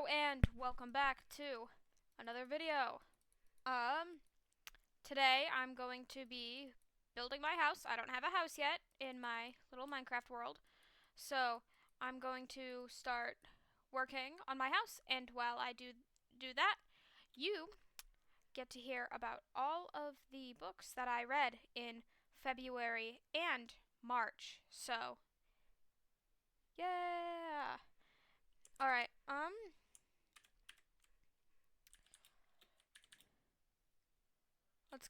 and welcome back to another video. Today I'm going to be building my house. I don't have a house yet in my little Minecraft world, so I'm going to start working on my house, and while I do that, you get to hear about all of the books that I read in February and March. So, yeah. All right. Let's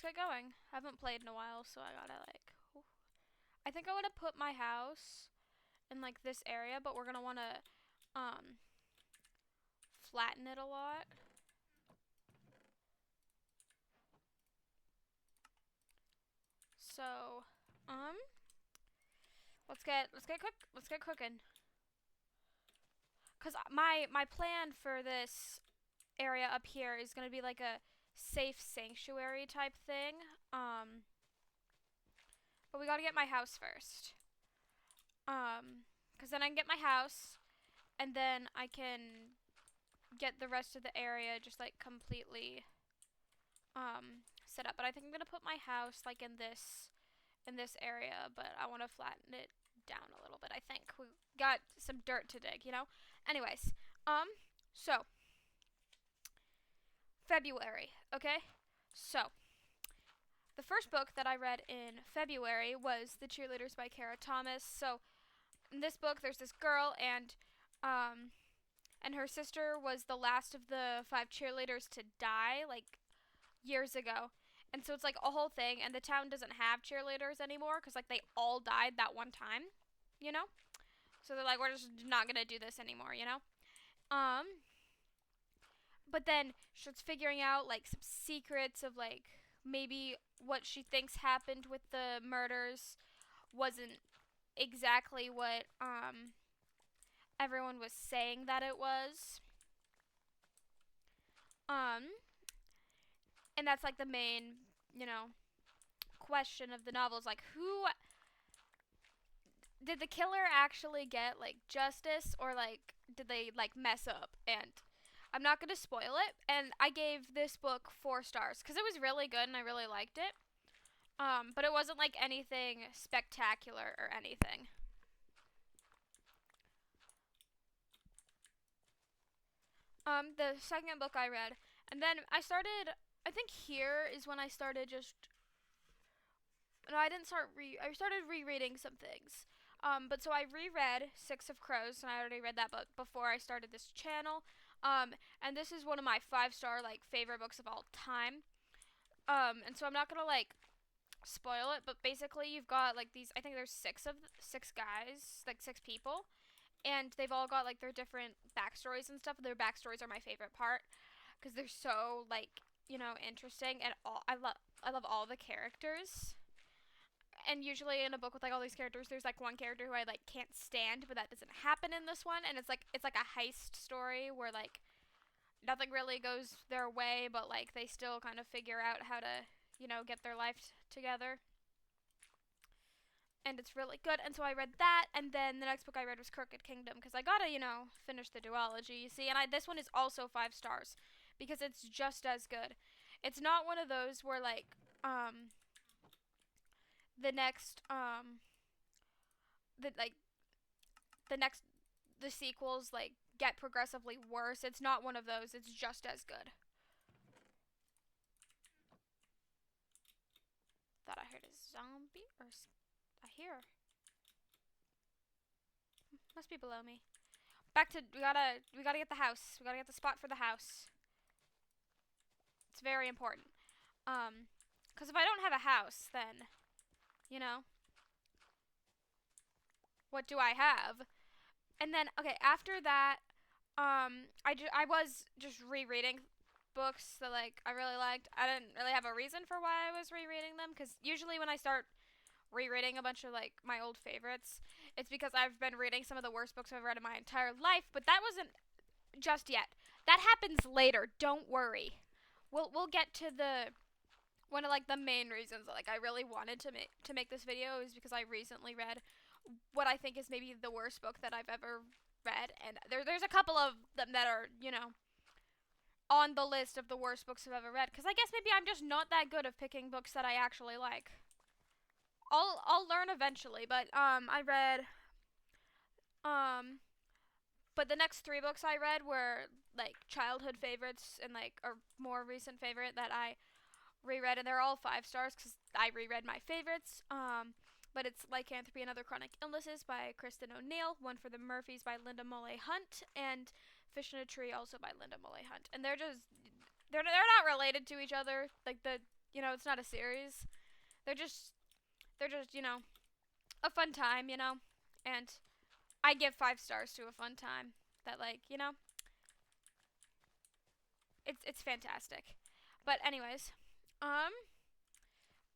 get going. I haven't played in a while, so I gotta I think I want to put my house in like this area, but we're gonna want to um flatten it a lot. So, um let's get cooking. Cuz my plan for this area up here is going to be like a safe sanctuary type thing. Um but we got to get my house first. Cuz then I can get my house and then I can get the rest of the area just like completely set up. But I think I'm gonna put my house like in this area, but I want to flatten it down a little bit. I think we got some dirt to dig, you know. Anyways, so February, okay. So the first book that I read in February was The Cheerleaders by Kara Thomas. So in this book, there's this girl and her sister was the last of the 5 cheerleaders to die, like years ago. And so it's like a whole thing, and the town doesn't have cheerleaders anymore because like they all died that one time, you know. So they're like, we're just not gonna do this anymore, you know. Um, but then she's figuring out like some secrets of like maybe what she thinks happened with the murders wasn't exactly what everyone was saying that it was. Um, and that's like the main, you know, question of the novel is like who did the killer actually get like justice, or like did they like mess up? And I'm not going to spoil it, and I gave this book 4 stars cuz it was really good and I really liked it. But it wasn't like anything spectacular or anything. The second book I read, and then I think here is when I started just no, I didn't start I started rereading some things. But so I reread Six of Crows, and I already read that book before I started this channel. And this is one of my 5-star like favorite books of all time. And so I'm not gonna like spoil it, but basically you've got like these. I think there's 6 guys, like 6 people, and they've all got like their different backstories and stuff. Their backstories are my favorite part because they're so like interesting, and I love all the characters. And usually in a book with like all these characters, there's like one character who I like can't stand, but that doesn't happen in this one. And it's like a heist story where like nothing really goes their way, but like they still kind of figure out how to get their life together. And it's really good. And so I read that, and then the next book I read was Crooked Kingdom because I gotta finish the duology. You see, and this one is also 5 stars because it's just as good. It's not one of those where like the next the like the next the sequels like get progressively worse. It's not one of those. It's just as good. Thought I heard a zombie or I hear. Must be below me. Back to we gotta get the house. We gotta get the spot for the house. It's very important. Cause if I don't have a house, then you know what do I have? And then okay, after that, I was just rereading books that like I really liked. I didn't really have a reason for why I was rereading them because usually when I start rereading a bunch of like my old favorites, it's because I've been reading some of the worst books I've read in my entire life. But that wasn't just yet. That happens later. Don't worry. We'll get to the one of like the main reasons that like I really wanted to make this video is because I recently read what I think is maybe the worst book that I've ever read, and there's a couple of them that are, on the list of the worst books I've ever read. Because I guess maybe I'm just not that good of picking books that I actually like. I'll learn eventually, but I read um but the next three books I read were like childhood favorites and like a more recent favorite that I reread, and they're all 5 stars because I reread my favorites. But it's Lycanthropy and Other Chronic Illnesses by Kristen O'Neill, One for the Murphys by Linda Mollay Hunt, and Fish in a Tree also by Linda Mollay Hunt. And they're not related to each other. Like it's not a series. They're just a fun time, and I give 5 stars to a fun time that it's fantastic. But anyways,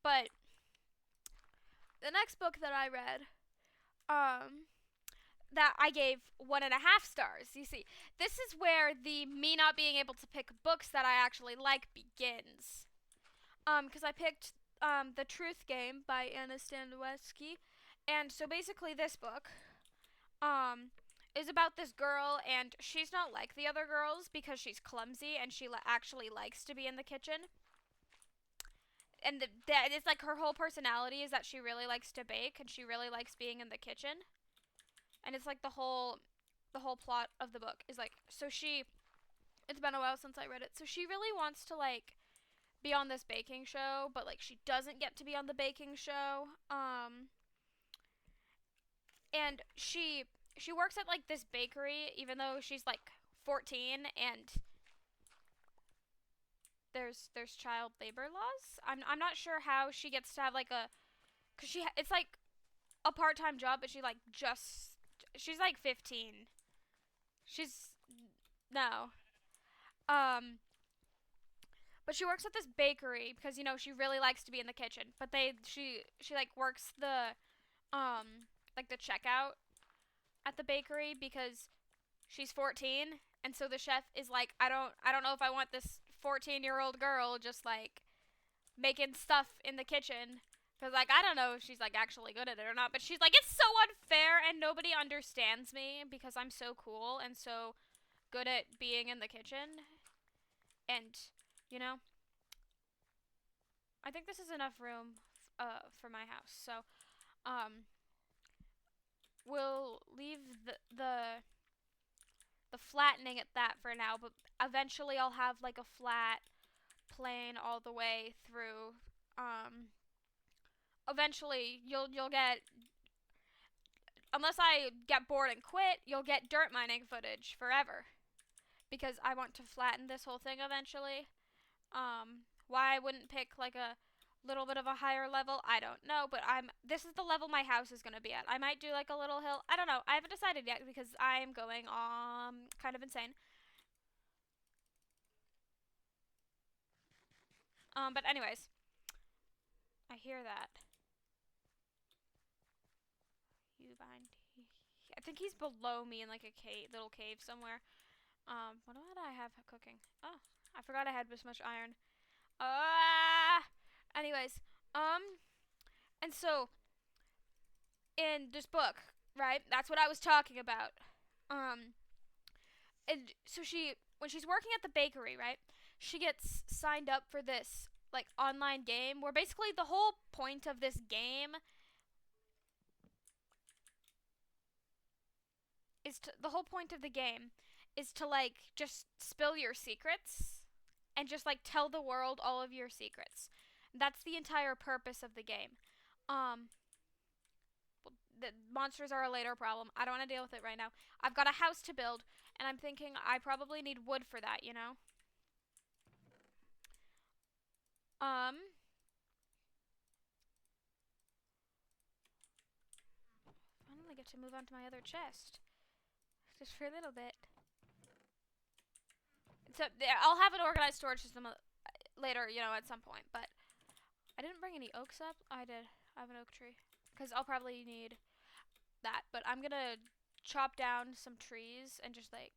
but the next book that I read, that I gave 1.5 stars. You see, this is where the me not being able to pick books that I actually like begins. Because I picked The Truth Game by Anna Staniszewski, and so basically this book, is about this girl, and she's not like the other girls because she's clumsy and she actually likes to be in the kitchen. And it's like her whole personality is that she really likes to bake and she really likes being in the kitchen. And it's like the whole plot of the book is like, it's been a while since I read it. So she really wants to like be on this baking show, but like she doesn't get to be on the baking show. And she works at like this bakery even though she's like 14, and there's child labor laws. I'm not sure how she gets to have like cuz it's like a part-time job, but she's like 15. She's no. But she works at this bakery because she really likes to be in the kitchen. But she like works the like the checkout at the bakery because she's 14, and so the chef is like, I don't know if I want this 14-year-old girl just like making stuff in the kitchen, because like I don't know if she's like actually good at it or not. But she's like, it's so unfair and nobody understands me because I'm so cool and so good at being in the kitchen. And I think this is enough room for my house. So we'll leave the flattening at that for now, but eventually I'll have like a flat plane all the way through. Eventually you'll get, unless I get bored and quit, you'll get dirt mining footage forever because I want to flatten this whole thing eventually. Why I wouldn't pick like a little bit of a higher level, I don't know, but this is the level my house is going to be at. I might do like a little hill. I don't know. I haven't decided yet because I'm going kind of insane. But anyways, I hear that. You behind? I think he's below me in like a little cave somewhere. What did I have cooking? Oh, I forgot I had this much iron. Anyways, and so in this book, right? That's what I was talking about. And so when she's working at the bakery, right? She gets signed up for this like online game where basically the whole point of this game is to like just spill your secrets and just like tell the world all of your secrets. That's the entire purpose of the game. The monsters are a later problem. I don't want to deal with it right now. I've got a house to build, and I'm thinking I probably need wood for that, Finally get to move on to my other chest. Just for a little bit. So I'll have an organized storage system later, at some point. But I didn't bring any oaks up. I did. I have an oak tree. Because I'll probably need that. But I'm going to chop down some trees and just like,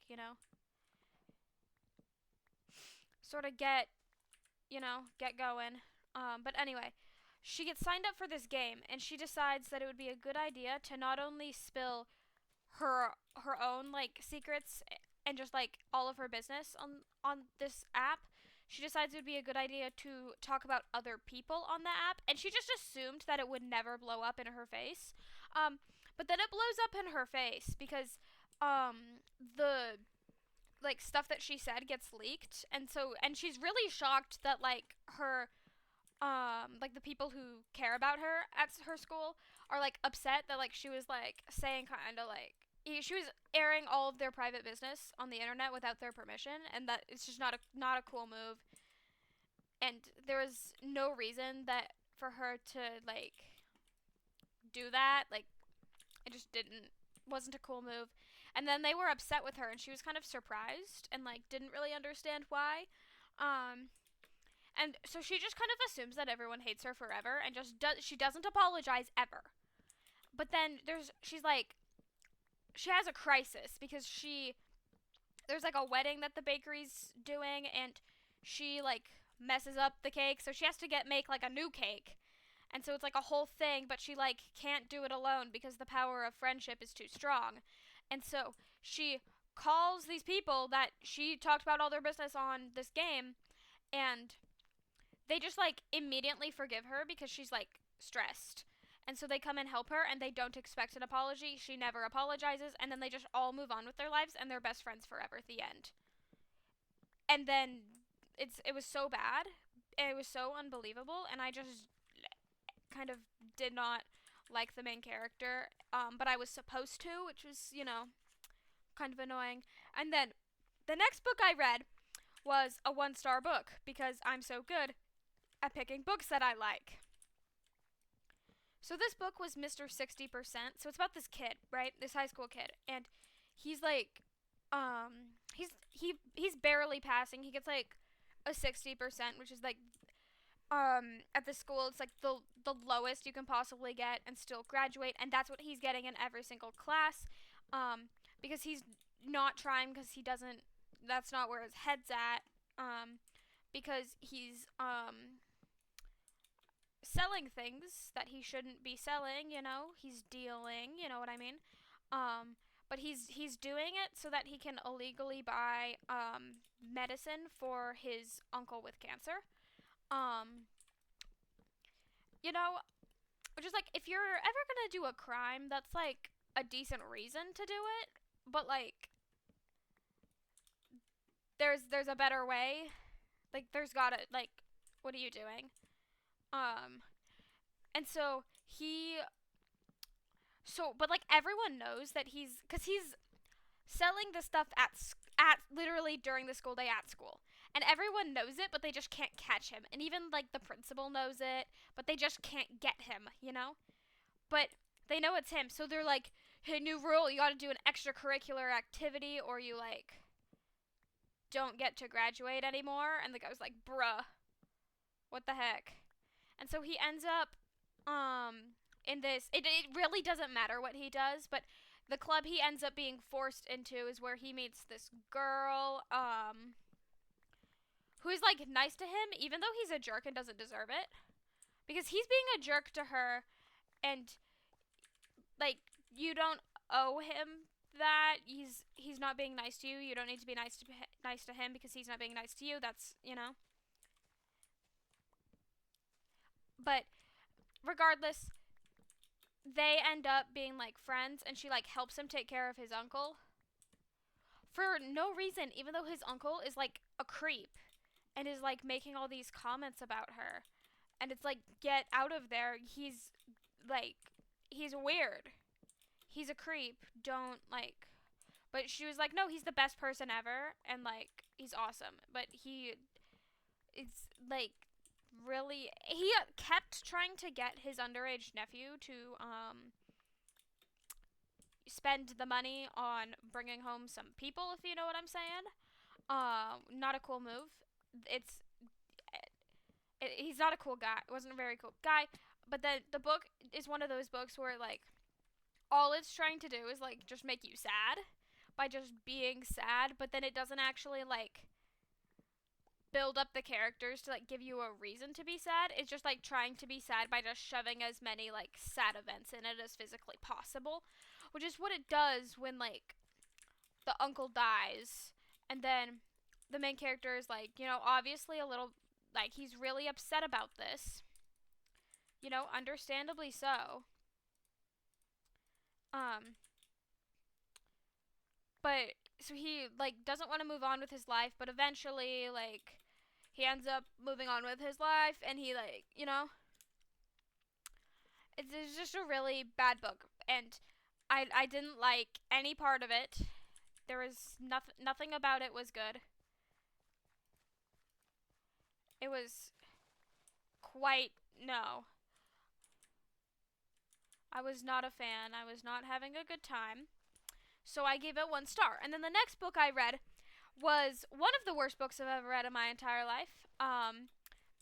sort of get going. But anyway, she gets signed up for this game, and she decides that it would be a good idea to not only spill her own like secrets and just like all of her business on this app, she decides it would be a good idea to talk about other people on the app, and she just assumed that it would never blow up in her face. Um, but then it blows up in her face because the like stuff that she said gets leaked, and she's really shocked that like her like the people who care about her at her school are like upset that like she was like saying kind of like she was airing all of their private business on the internet without their permission, and that it's just not a cool move, and there was no reason that for her to like do that. Like it just didn't wasn't a cool move. And then they were upset with her, and she was kind of surprised and like didn't really understand why. Um, and so she just kind of assumes that everyone hates her forever, and she doesn't apologize ever. But then she's like she has a crisis because there's like a wedding that the bakery's doing, and she like messes up the cake, so she has to make like a new cake. And so it's like a whole thing, but she like can't do it alone because the power of friendship is too strong. And so she calls these people that she talked about all their business on this game, and they just like immediately forgive her because she's like stressed. And so they come and help her, and they don't expect an apology. She never apologizes, and then they just all move on with their lives, and they're best friends forever at the end. And then it was so bad, and it was so unbelievable, and I just kind of did not like the main character, but I was supposed to, which was, kind of annoying. And then the next book I read was a 1-star book because I'm so good at picking books that I like. So this book was Mr. 60%. So it's about this kid, right? This high school kid, and he's like he's barely passing. He gets like a 60%, which is like at the school it's like the lowest you can possibly get and still graduate, and that's what he's getting in every single class, because he's not trying, because he doesn't that's not where his head's at, because he's selling things that he shouldn't be selling, he's dealing, you know what I mean. But he's doing it so that he can illegally buy medicine for his uncle with cancer. um just like if you're ever gonna do a crime, that's like a decent reason to do it, but like there's a better way. Like there's gotta like what are you doing? um and but like everyone knows that he's selling the stuff at literally during the school day at school, and everyone knows it, but they just can't catch him, and even like the principal knows it, but they just can't get him. But they know it's him, so they're like, hey, new rule, you gotta do an extracurricular activity or you like don't get to graduate anymore. And the guy was like, bruh, what the heck. And so he ends up in this, it really doesn't matter what he does, but the club he ends up being forced into is where he meets this girl, who is like nice to him, even though he's a jerk and doesn't deserve it. Because he's being a jerk to her, and like you don't owe him that. He's not being nice to you. You don't need to be nice to him because he's not being nice to you. That's. But regardless, they end up being like friends, and she like helps him take care of his uncle for no reason, even though his uncle is like a creep and is like making all these comments about her. And it's like, get out of there. He's weird. He's a creep. Don't like. But she was like, no, he's the best person ever, and like he's awesome. But it's like really, he kept trying to get his underage nephew to spend the money on bringing home some people, if you know what I'm saying. Not a cool move. He's not a cool guy. It wasn't a very cool guy. But the book is one of those books where like all it's trying to do is like just make you sad by just being sad, but then it doesn't actually like build up the characters to like give you a reason to be sad. It's just like trying to be sad by just shoving as many like sad events in it as physically possible, which is what it does when like the uncle dies, and then the main character is like, obviously a little like he's really upset about this, understandably so. Um, but so he like doesn't want to move on with his life, but eventually like he ends up moving on with his life, and he like, it's just a really bad book, and I didn't like any part of it. There was nothing about it was good. It was quite no. I was not a fan. I was not having a good time. So I gave it 1 star. And then the next book I read was one of the worst books I've ever read in my entire life.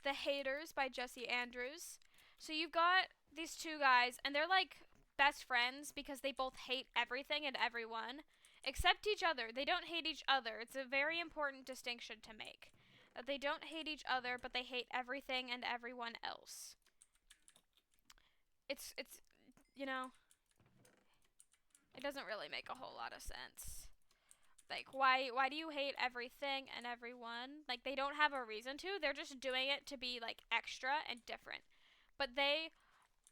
The Haters by Jesse Andrews. So you've got these two guys, and they're like best friends because they both hate everything and everyone except each other. They don't hate each other. It's a very important distinction to make. That they don't hate each other, but they hate everything and everyone else. It's it doesn't really make a whole lot of sense. Like why do you hate everything and everyone? Like they don't have a reason to. They're just doing it to be like extra and different. But they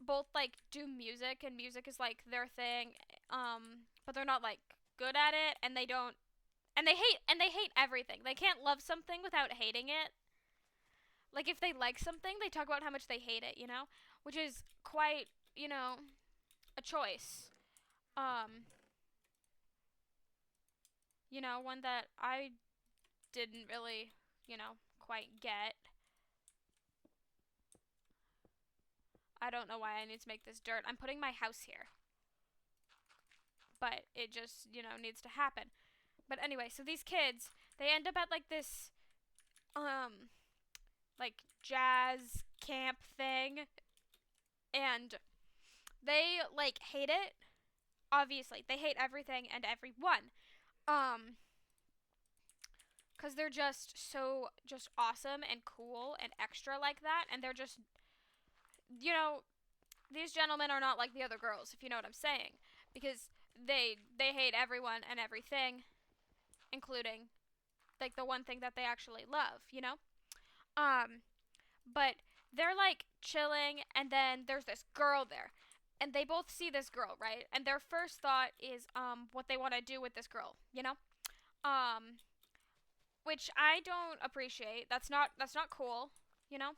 both like do music, and music is like their thing. But they're not like good at it, and they don't and they hate everything. They can't love something without hating it. Like if they like something, they talk about how much they hate it, which is quite, a choice. Um, one that I didn't really, quite get. I don't know why I need to make this dirt. I'm putting my house here. But it just, needs to happen. But anyway, so these kids, they end up at like this like jazz camp thing, and they like hate it. Obviously, they hate everything and everyone. Um cuz they're just so just awesome and cool and extra like that, and they're just you know, these gentlemen are not like the other girls, if you know what I'm saying, because they hate everyone and everything, including like the one thing that they actually love. Um but they're like chilling, and then there's this girl there, and they both see this girl, right? And their first thought is what they want to do with this girl. Um which I don't appreciate. That's not cool, you know?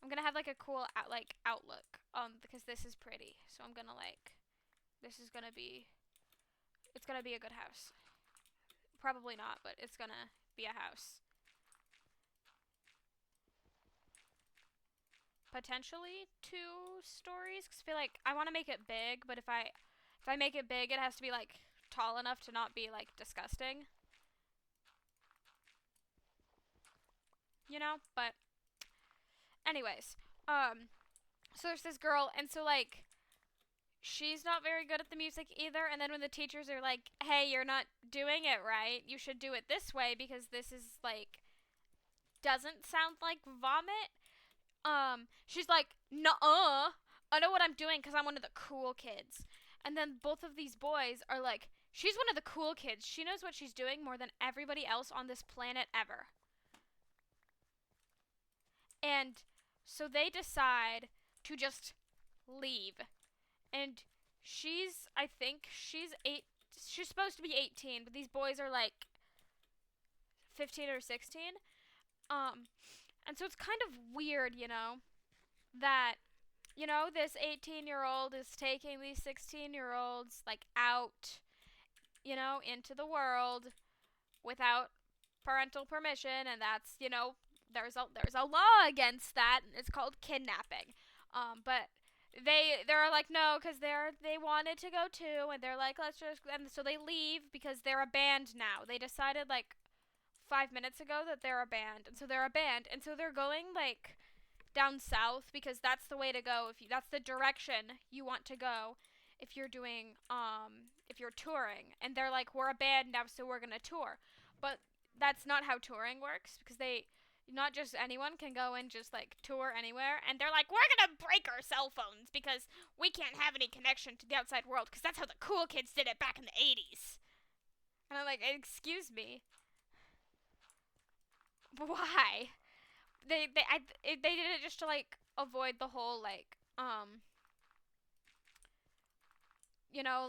I'm going to have like a cool outlook because this is pretty. So I'm going to like this is going to be it's going to be a good house. Probably not, but it's going to be a house. Potentially 2 stories, cuz I feel like I want to make it big, but if I make it big, it has to be like tall enough to not be like disgusting. But anyways, so there's this girl, and so like she's not very good at the music either, and then when the teachers are like, "Hey, you're not doing it right. You should do it this way because this is like doesn't sound like vomit." She's like, "Nuh-uh. I know what I'm doing cuz I'm one of the cool kids." And then both of these boys are like, "She's one of the cool kids. She knows what she's doing more than everybody else on this planet ever." And so they decide to just leave. And I think she's 8. She's supposed to be 18, but these boys are like 15 or 16. And so it's kind of weird, that, this 18-year-old is taking these 16-year-olds, like, out, into the world without parental permission, and that's, there's a law against that, and it's called kidnapping. But they're like, no, because they wanted to go too, and they're like, let's just, and so they leave because they're a band now. They decided like 5 minutes ago that they're a band, and so they're a band, and so they're going like down south because that's the way to go. That's the direction you want to go if you're doing if you're touring, and they're like, we're a band now, so we're gonna tour. But that's not how touring works, because not just anyone can go and just like tour anywhere. And they're like, we're gonna break our cell phones because we can't have any connection to the outside world because that's how the cool kids did it back in the 80s. And I'm like, excuse me, why? They did it just to like avoid the whole like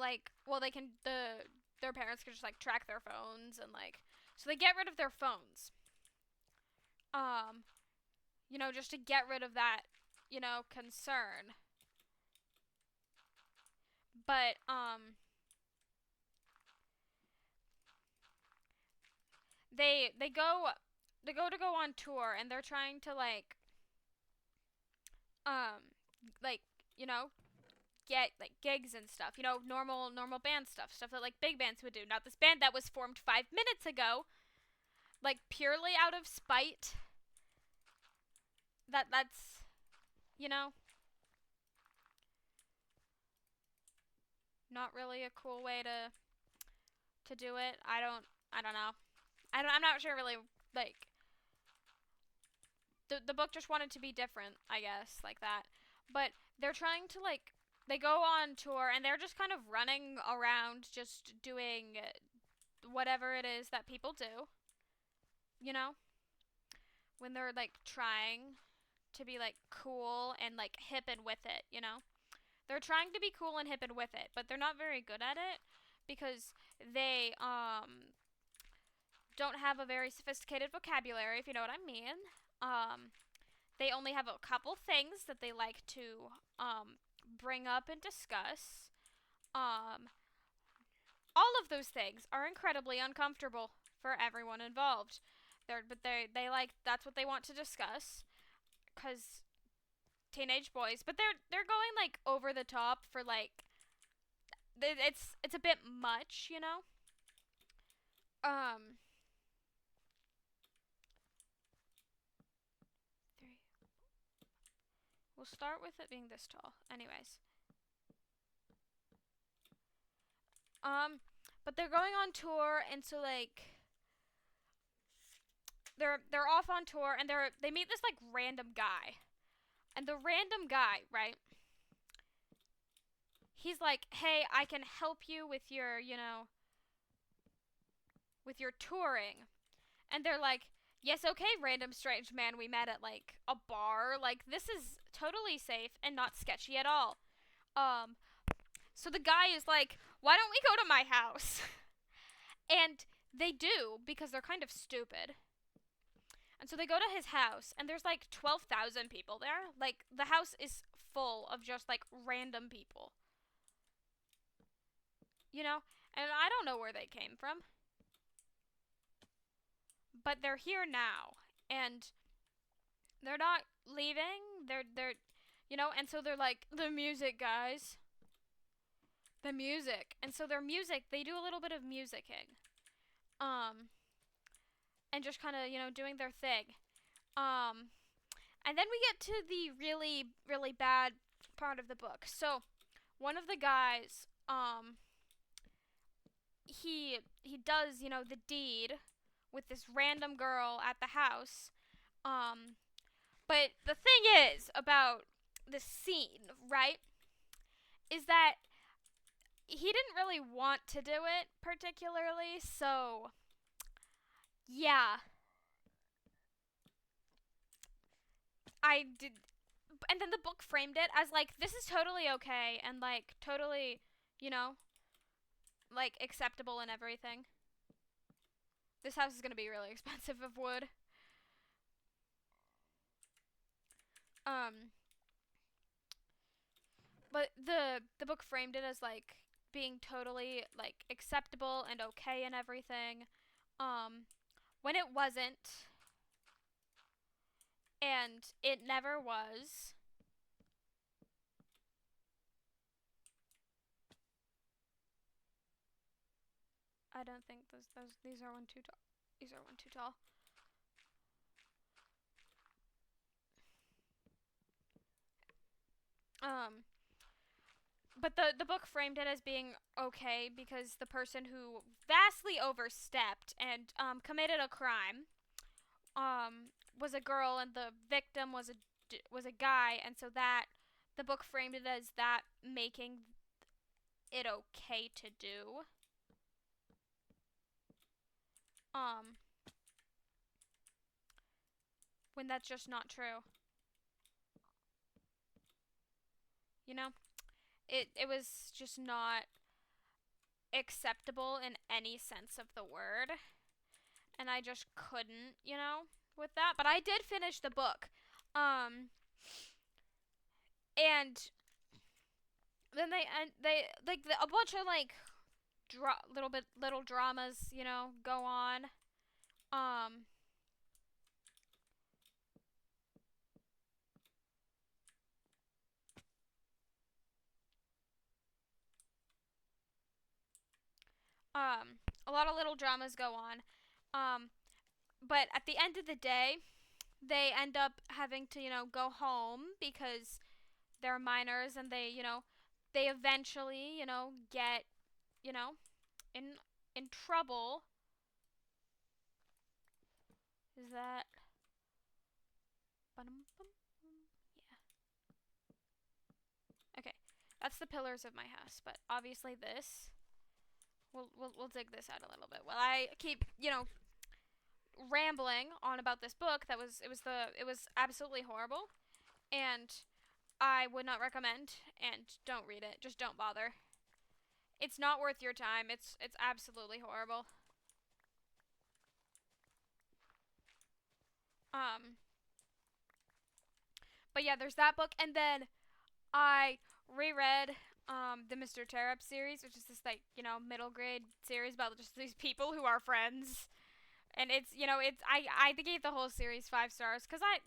like, well, they can their parents can just like track their phones and like, so they get rid of their phones. Um, just to get rid of that, concern. But they go on tour and they're trying to um like you know get like gigs and stuff, normal band stuff that like big bands would do. Not this band that was formed 5 minutes ago, like purely out of spite. That's you know not really a cool way to do it. I don't know. I'm not sure really, like, the book just wanted to be different, I guess, like that. But they're trying to like they go on tour and they're just kind of running around just doing whatever it is that people do, you know? When they're like trying to be like cool and like hip and with it. They're trying to be cool and hip and with it, but they're not very good at it because they don't have a very sophisticated vocabulary, if you know what I mean. Um, they only have a couple things that they like to bring up and discuss. Um, all of those things are incredibly uncomfortable for everyone involved. But they like that's what they want to discuss because teenage boys, but they're going like over the top for like it's a bit much. Um, three. We'll start with it being this tall. Anyways, um, but they're going on tour, and so like they're off on tour, and they meet this like random guy, and the random guy, right? He's like, hey, I can help you with your touring. And they're like, yes, okay, random strange man we met at like a bar. Like, this is totally safe and not sketchy at all. Um, so the guy is like, why don't we go to my house? And they do because they're kind of stupid. And so they go to his house, and there's like 12,000 people there. Like, the house is full of just like random people. You know? And I don't know where they came from. But they're here now. And they're not leaving. And so they're like, the music, guys. The music. And so their music, they do a little bit of musicking. Um, and just kind of, doing their thing. Um, and then we get to the really, really bad part of the book. So, one of the guys, he does, the deed with this random girl at the house. Um, but the thing is about the scene, right? Is that he didn't really want to do it particularly, so yeah, I did. And then the book framed it as like, this is totally okay and like totally, you know, like acceptable and everything. This house is gonna be really expensive of wood. Um, but the book framed it as like being totally like acceptable and okay and everything. Um, when it wasn't, and it never was. I don't think those these are one too tall. These are one too tall. Um, but the book framed it as being okay because the person who vastly overstepped and committed a crime was a girl and the victim was a guy, and so that the book framed it as that making it okay to do. Um, when that's just not true. You know, it was just not acceptable in any sense of the word, and I just couldn't, with that. But I did finish the book, and then they like a bunch of like little dramas, go on. Um, a lot of little dramas go on. Um, but at the end of the day, they end up having to, go home because they're minors, and they eventually, get, you know, in trouble. Is that yeah. Okay. That's the pillars of my house, but obviously this we'll dig this out a little bit. Well, I keep, rambling on about this book it was absolutely horrible, and I would not recommend, and don't read it. Just don't bother. It's not worth your time. It's absolutely horrible. Um but yeah, there's that book, and then I reread the Mr. Terup series, which is this like, middle grade series about just these people who are friends. And it's, I gave the whole series 5 stars cuz I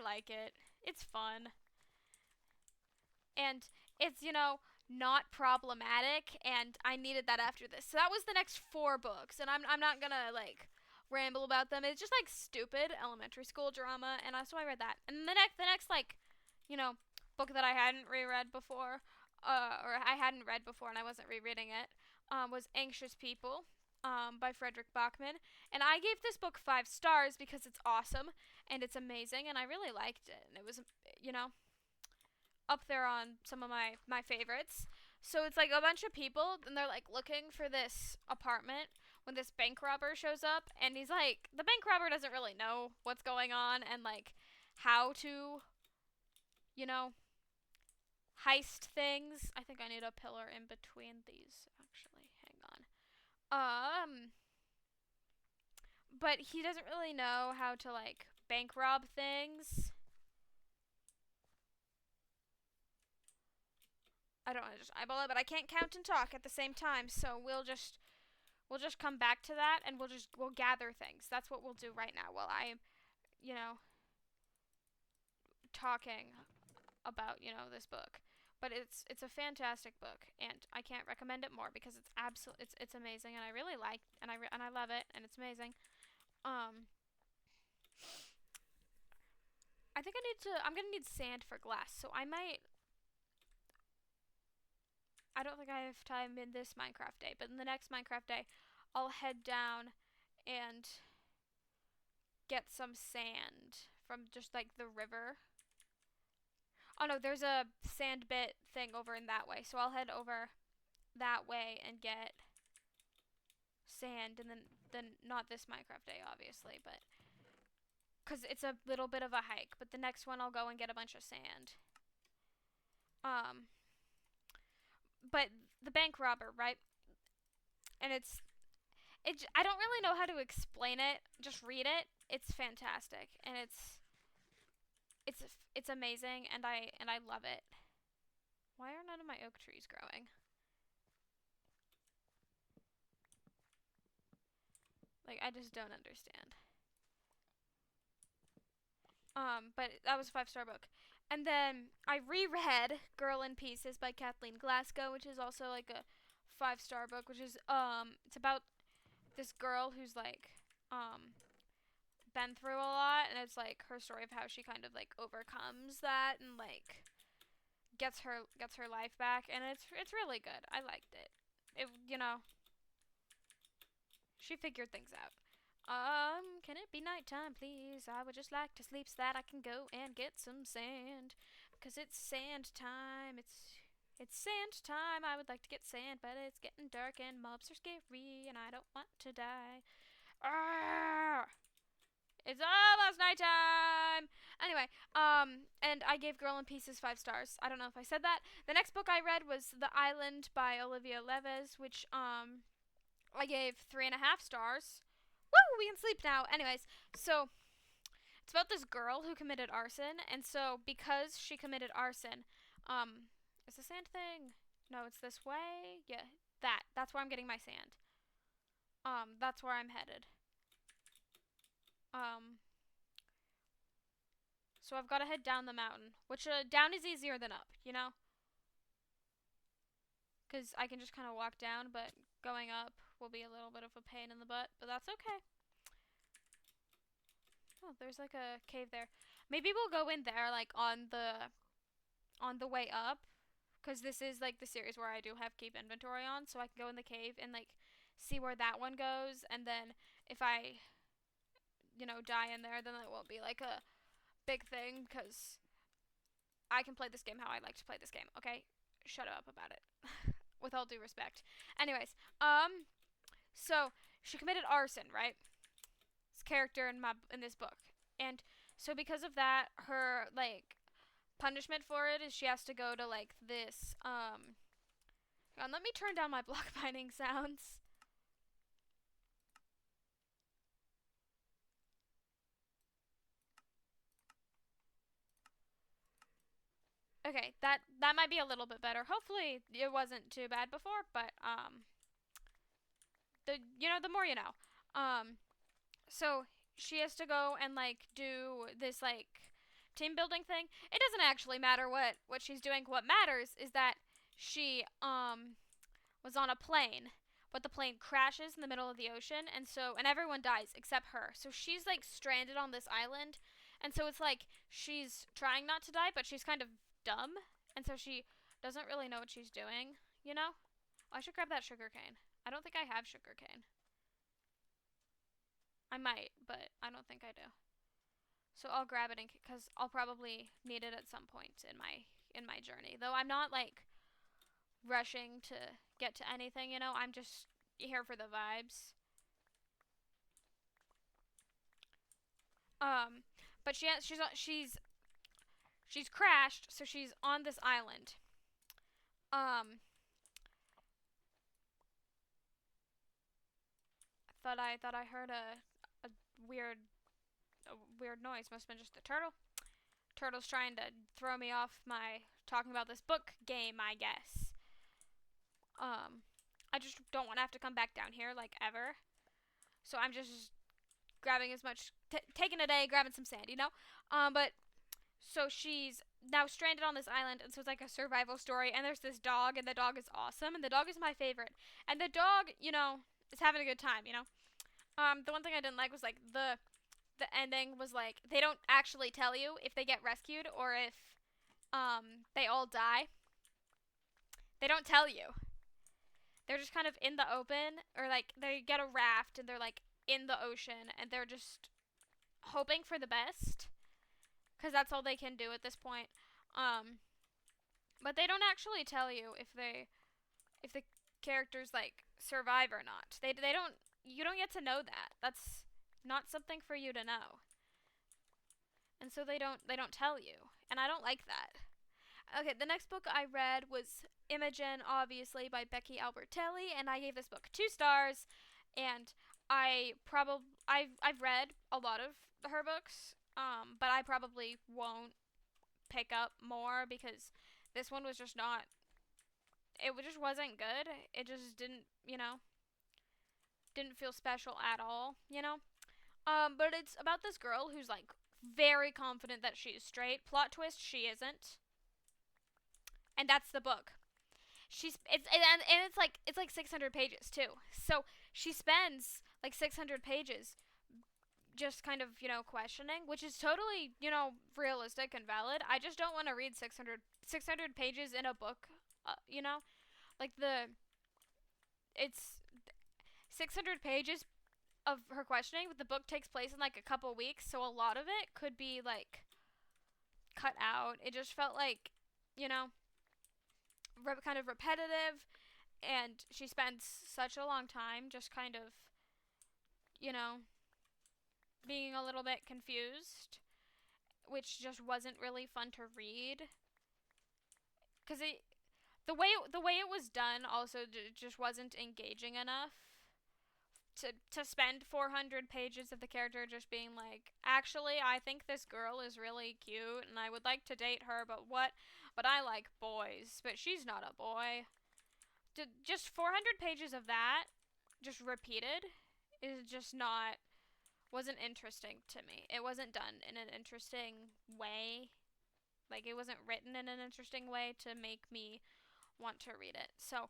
like it. It's fun. And it's, not problematic, and I needed that after this. So that was the next 4 books, and I'm not going to like ramble about them. It's just like stupid elementary school drama, and so I read that. And the next like, you know, book that I hadn't reread before, or I hadn't read before and I wasn't rereading it, was Anxious People, by Frederick Bachman. And I gave this book 5 stars because it's awesome and it's amazing, and I really liked it. And it was, you know, up there on some of my favorites. So it's like a bunch of people, and they're like looking for this apartment when this bank robber shows up, and he's like, the bank robber doesn't really know what's going on and like how to, you know, heist things. I think I need a pillar in between these, actually. Hang on. But he doesn't really know how to like bank rob things. I don't want to just eyeball it, but I can't count and talk at the same time, so we'll just come back to that, and we'll gather things. That's what we'll do right now while I'm, you know, talking about, this book. But it's a fantastic book, and I can't recommend it more because it's amazing, and I really like, and I love it, and it's amazing. Um I think I'm going to need sand for glass. So I don't think I have time in this Minecraft day, but in the next Minecraft day, I'll head down and get some sand from just like the river. Oh no, there's a sand bit thing over in that way. So I'll head over that way and get sand, and then not this Minecraft day obviously, but cuz it's a little bit of a hike, but the next one I'll go and get a bunch of sand. Um but the bank robber, right? And I don't really know how to explain it. Just read it. It's fantastic, and it's it's amazing, and I love it. Why are none of my oak trees growing? Like, I just don't understand. But that was a 5 star book. And then I reread Girl in Pieces by Kathleen Glasgow, which is also like a 5 star book, which is it's about this girl who's like been through a lot, and it's like her story of how she kind of like overcomes that and like gets her life back, and it's really good. I liked it. She figured things out. Can it be nighttime, please? I would just like to sleep so that I can go and get some sand. Because it's sand time. It's sand time. I would like to get sand, but it's getting dark and mobs are scary and I don't want to die. Arrgh! It's almost nighttime. Anyway, and I gave Girl in Pieces 5 stars. I don't know if I said that. The next book I read was The Island by Olivia Leves, which I gave 3.5 stars. Woo! We can sleep now. Anyways, so it's about this girl who committed arson, and so because she committed arson, is the sand thing? No, it's this way. Yeah, that's where I'm getting my sand. That's where I'm headed. Um, so I've got to head down the mountain, which down is easier than up, you know? Because I can just kind of walk down, but going up will be a little bit of a pain in the butt, but that's okay. Oh, there's like a cave there. Maybe we'll go in there like on the way up, because this is like the series where I do have keep inventory on, so I can go in the cave and like see where that one goes, and then if I die in there, then it won't be like a big thing because I can play this game how I like to play this game. Okay, shut up about it. With all due respect. Anyways, so she committed arson, right? This character in this book, and so because of that, her like punishment for it is she has to go to like this. And let me turn down my block binding sounds. Okay, that might be a little bit better. Hopefully, it wasn't too bad before, but the more you know. So she has to go and like do this like team building thing. It doesn't actually matter what she's doing. What matters is that she was on a plane, but the plane crashes in the middle of the ocean, and everyone dies except her. So she's like stranded on this island, and so it's like she's trying not to die, but she's kind of dumb, and so she doesn't really know what she's doing. You know? Oh, I should grab that sugar cane. I don't think I have sugar cane. I might, but I don't think I do. So I'll grab it because I'll probably need it at some point in my journey. Though I'm not like rushing to get to anything, I'm just here for the vibes. But she's crashed, so she's on this island. I thought I heard a weird a weird noise. Must have been just a turtle. Turtle's trying to throw me off my talking about this book game, I guess. I just don't want to have to come back down here like ever. So I'm just grabbing as much, taking a day, grabbing some sand. But so she's now stranded on this island, and so it's like a survival story. And there's this dog, and the dog is awesome, and the dog is my favorite. And the dog, is having a good time. The one thing I didn't like was like the ending was like they don't actually tell you if they get rescued or if they all die. They don't tell you. They're just kind of in the open, or like they get a raft and they're like in the ocean and they're just hoping for the best because that's all they can do at this point. But they don't actually tell you if the characters like survive or not. They don't. You don't get to know that. That's not something for you to know. And so they don't tell you. And I don't like that. Okay, the next book I read was Imogen, obviously, by Becky Albertelli, and I gave this book 2 stars. And I've read a lot of her books, but I probably won't pick up more because this one was just not. It just wasn't good. It just didn't feel special at all. But it's about this girl who's like very confident that she's straight. Plot twist: she isn't, and that's the book. It's like 600 pages too. So she spends like 600 pages just kind of questioning, which is totally realistic and valid. I just don't want to read 600 pages in a book. Like it's 600 pages of her questioning, but the book takes place in like a couple weeks, so a lot of it could be like cut out. It just felt like, you know, kind of repetitive, and she spends such a long time just kind of, you know, being a little bit confused, which just wasn't really fun to read. Cause the way it was done also just wasn't engaging enough to spend 400 pages of the character just being like, actually, I think this girl is really cute and I would like to date her, but what? But I like boys, but she's not a boy. Just 400 pages of that, just repeated, is just not, wasn't interesting to me. It wasn't done in an interesting way. Like, it wasn't written in an interesting way to make me want to read it. So,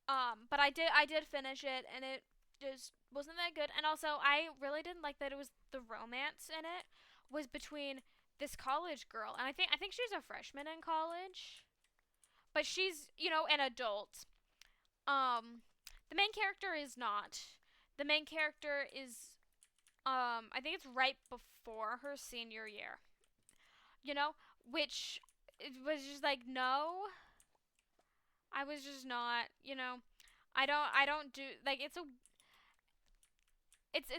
but I did finish it, and it just wasn't that good. And also, I really didn't like that it was the romance in it was between this college girl, and I think she's a freshman in college, but she's, an adult. Um, the main character is not. The main character is, I think it's right before her senior year. You know, which it was just like, no, I was just not. I don't do like, it's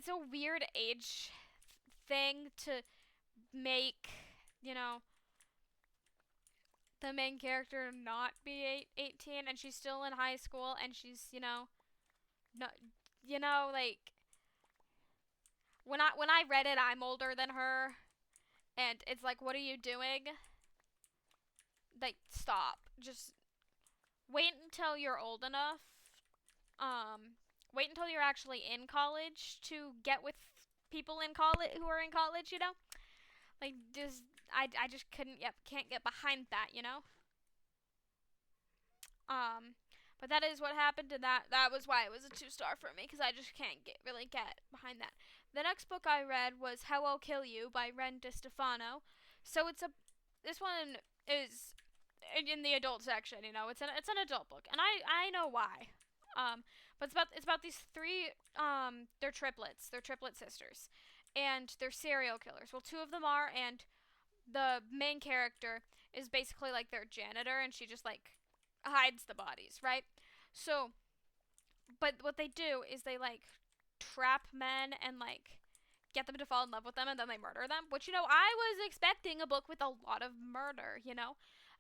a weird age thing to make, you know, the main character not be 18, and she's still in high school, and she's, not, like, when I read it, I'm older than her, and it's like, what are you doing? Like, stop. Just wait until you're old enough. Wait until you're actually in college to get with people in college who are in college, Like, just I just can't get behind that, Um, but that is what happened, and that was why it was a 2-star for me, because I just can't really get behind that. The next book I read was How I'll Kill You by Ren DeStefano. So this one is in the adult section. It's an adult book, and I know why. But it's about these three, they're triplets, they're triplet sisters, and they're serial killers. Well, two of them are, and the main character is basically like their janitor, and she just like hides the bodies, right? So, but what they do is they like trap men and like get them to fall in love with them, and then they murder them. Which, I was expecting a book with a lot of murder,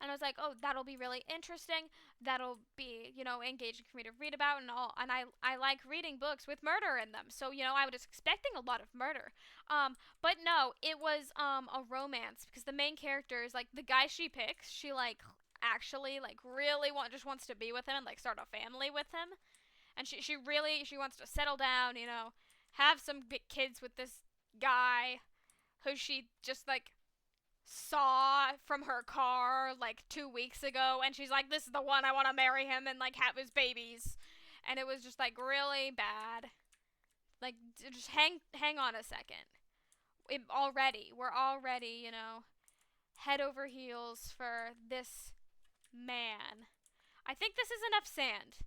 And I was like, oh, that'll be really interesting. That'll be, engaging for me to read about and all. And I like reading books with murder in them. So, I was expecting a lot of murder. But no, it was a romance, because the main character is like the guy she picks. She like actually like really just wants to be with him and like start a family with him. And she wants to settle down, have some big kids with this guy who she just like saw from her car like 2 weeks ago, and she's like, this is the one, I want to marry him and like have his babies. And it was just like really bad. Like, just hang on a second. We're already, head over heels for this man. I think this is enough sand.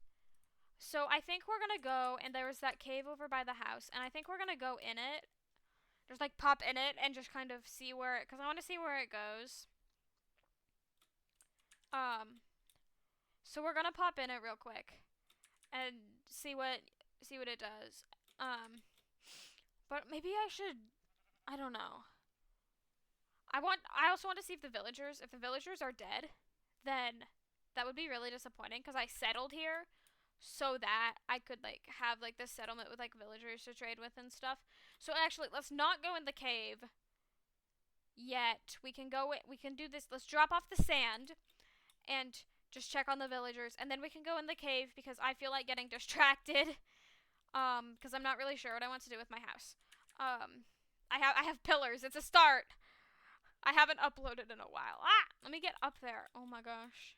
So I think we're gonna go, and there was that cave over by the house, and I think we're gonna go in it. Just like pop in it and just kind of see where it, because I want to see where it goes. So we're gonna pop in it real quick and see what it does. But maybe I should. I don't know. I also want to see if the villagers are dead, then that would be really disappointing, because I settled here so that I could like have like this settlement with like villagers to trade with and stuff. So actually, let's not go in the cave yet. We can do this. Let's drop off the sand and just check on the villagers, and then we can go in the cave, because I feel like getting distracted. Because I'm not really sure what I want to do with my house. I have pillars. It's a start. I haven't uploaded in a while. Let me get up there. Oh my gosh.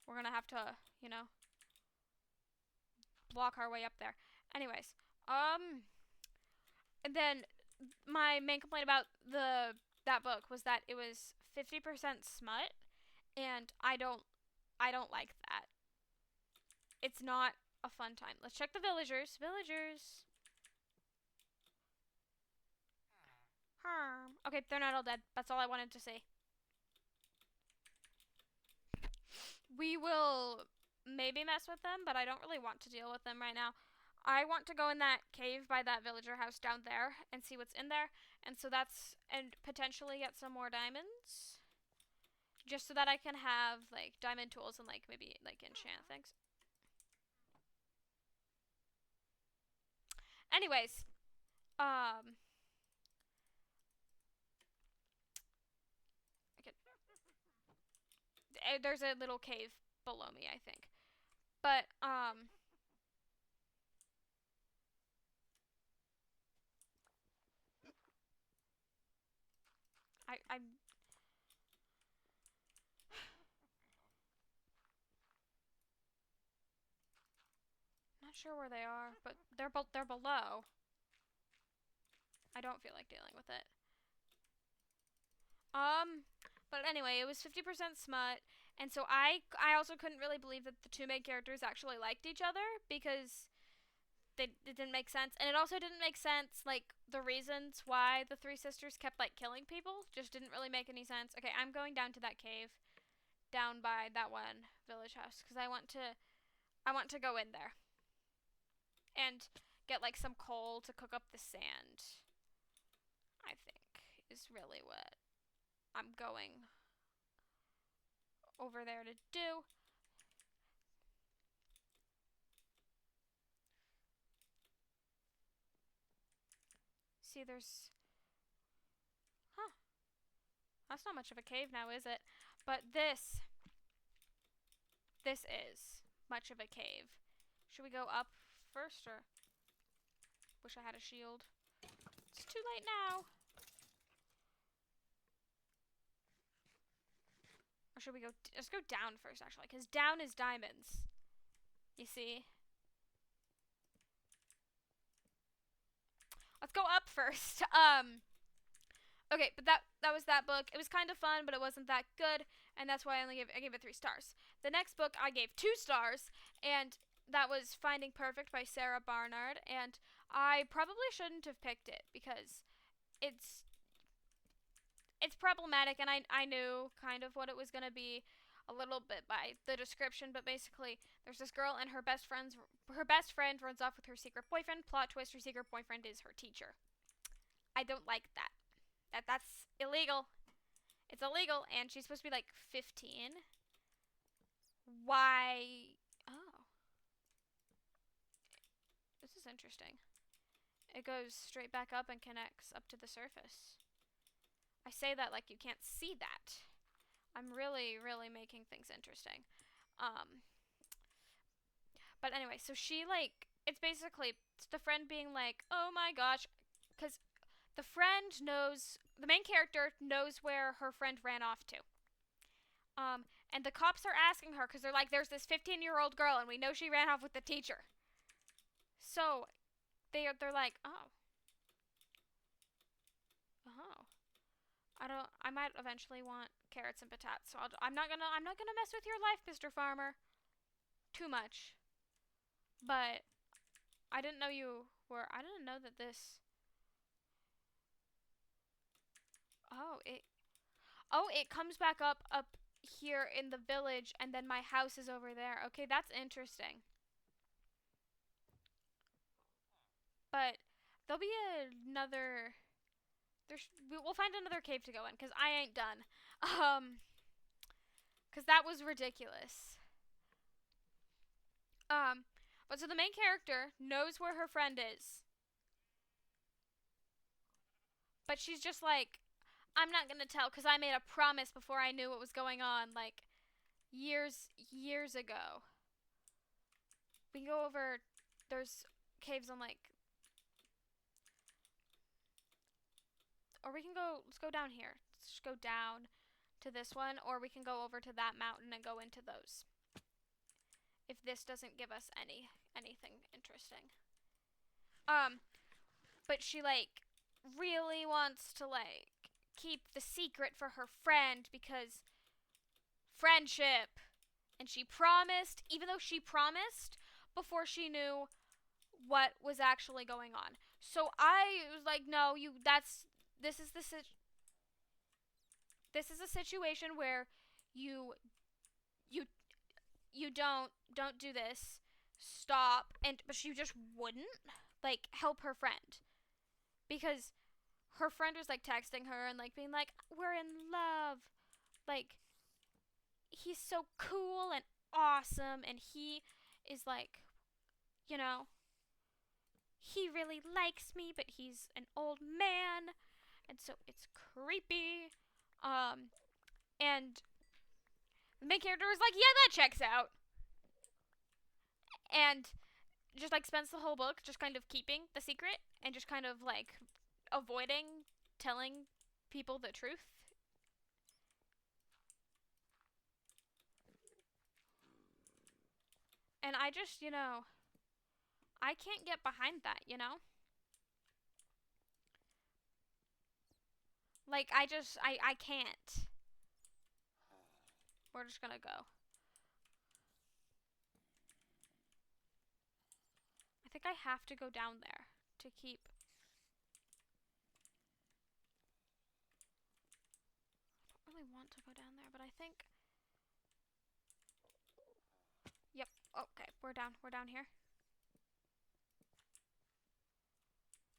We're gonna have to, block our way up there. Anyways, and then my main complaint about that book was that it was 50% smut, and I don't like that. it's not a fun time. Let's check the villagers. Villagers. Okay, they're not all dead. That's all I wanted to say. We will maybe mess with them, but I don't really want to deal with them right now. I want to go in that cave by that villager house down there and see what's in there. And so that's, and potentially get some more diamonds. Just so that I can have, like, diamond tools and, like, maybe, like, enchant things. Anyways, there's a little cave below me, I think. But, I'm not sure where they are, but they're below. I don't feel like dealing with it. But anyway, it was 50% smut, and so I also couldn't really believe that the two main characters actually liked each other because it didn't make sense, and it also didn't make sense, like, the reasons why the three sisters kept, like, killing people just didn't really make any sense. Okay, I'm going down to that cave down by that one village house because I want to go in there and get, like, some coal to cook up the sand. I think is really what I'm going over there to do. See, there's... Huh. That's not much of a cave now, is it? But this is much of a cave. Should we go up first, or... Wish I had a shield. It's too late now. Or should we go... Let's go down first, actually, because down is diamonds. You see? Let's go up first. Okay, but that was that book. It was kind of fun, but it wasn't that good, and that's why I gave it 3 stars. The next book I gave 2 stars, and that was Finding Perfect by Sarah Barnard, and I probably shouldn't have picked it because it's problematic, and I knew kind of what it was going to be a little bit by the description, but basically there's this girl and her best friend runs off with her secret boyfriend. Plot twist, her secret boyfriend is her teacher. I don't like that. That's illegal. It's illegal, and she's supposed to be like 15. Why? Oh. This is interesting. It goes straight back up and connects up to the surface. I say that like you can't see that. I'm really, really making things interesting. But anyway, so she, like, it's basically the friend being like, oh my gosh, because the friend knows, the main character knows where her friend ran off to. And the cops are asking her because they're like, there's this 15-year-old girl and we know she ran off with the teacher. So they're like, oh. I might eventually want carrots and patatas. So I'm not gonna mess with your life, Mr. Farmer. Too much. But I didn't know I didn't know that this. It comes back up here in the village, and then my house is over there. Okay, that's interesting. But there'll be another. We'll find another cave to go in because I ain't done. Because that was ridiculous. But so the main character knows where her friend is, but she's just like, I'm not gonna tell because I made a promise before I knew what was going on, like years ago. We can go over. There's caves on, like, or we can go. Let's go down here. Let's just go down to this one, or we can go over to that mountain and go into those. If this doesn't give us anything interesting. But she, like, really wants to, like, keep the secret for her friend because friendship. And she promised, even though she promised before she knew what was actually going on. So I was like, no, this is the this is a situation where you you you don't do this. Stop. And but she just wouldn't like help her friend because her friend was like texting her and like being like, "We're in love." Like he's so cool and awesome and he is like, you know, he really likes me, but he's an old man and so it's creepy. And the main character is like, "Yeah, that checks out." And just like spends the whole book just kind of keeping the secret and just kind of like avoiding telling people the truth. And I just, I can't get behind that. Like I can't. We're just gonna go. I think I have to go down there to keep. I don't really want to go down there, but I think. Yep. Okay, we're down. We're down here.